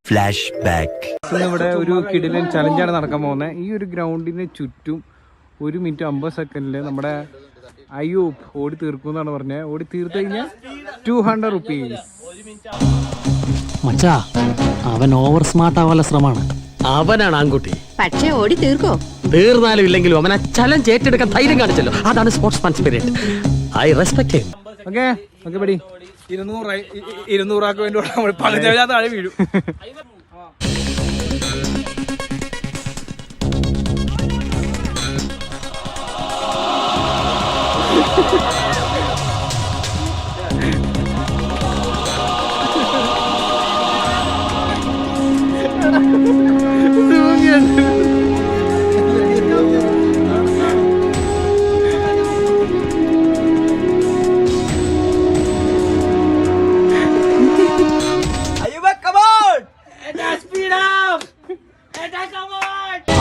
Flash back. ഇവിടെ ഒരു കിടിലൻ ചലഞ്ചാണ് നടക്കാൻ പോകുന്നത്. ഈ ഒരു ഗ്രൗണ്ടിന് ചുറ്റും 1 മിനിറ്റ് 50 സെക്കൻഡില് നമ്മുടെ അയ്യൂബ് ഓടി തീർക്കും എന്നാണ് പറഞ്ഞത്. ഓടി തീർത്ത് കഴിഞ്ഞാൽ 200 റുപ്പീസ്. മച്ചാ, അവൻ ഓവർ സ്മാർട്ട് ആവാനുള്ള ശ്രമമാണ്. അവനാണ് ആൺകുട്ടി. പക്ഷേ ഓടി തീർക്കോ? തീർന്നാലും ഇല്ലെങ്കിലും അവൻ ആ ചലഞ്ച് ഏറ്റെടുക്കാൻ ധൈര്യം കാണിച്ചല്ലോ. അതാണ് sportsman spirit. I respect him. Okay okay പടി 200 ആക്ക് വേണ്ടി പകുതി താഴെ വീഴും.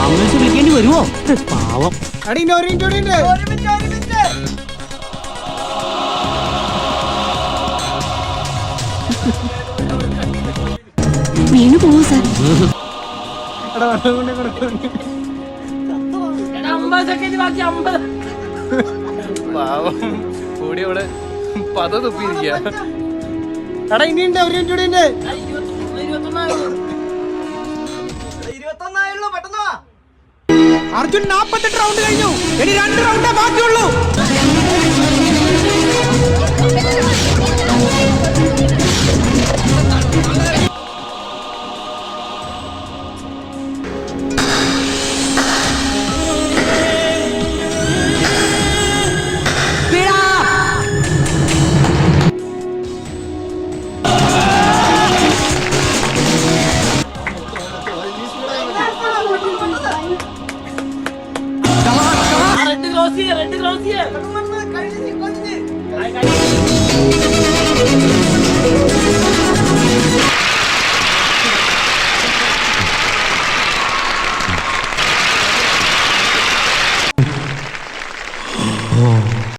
ആംബുലൻസ് വിളിക്കേണ്ടി വരുമോ? പാവം. വീണു പോവോ സാർ? പാവം കൂടി അവിടെ പത തുപ്പിയിരിക്കുക. എടാ ഇനിയുണ്ട്, ഒരു മിനിറ്റ് കൂടി ഉണ്ട്. അർജുൻ 48 റൗണ്ട് കഴിഞ്ഞു. ഇനി 2 റൗണ്ടേ ബാക്കിയുള്ളൂ.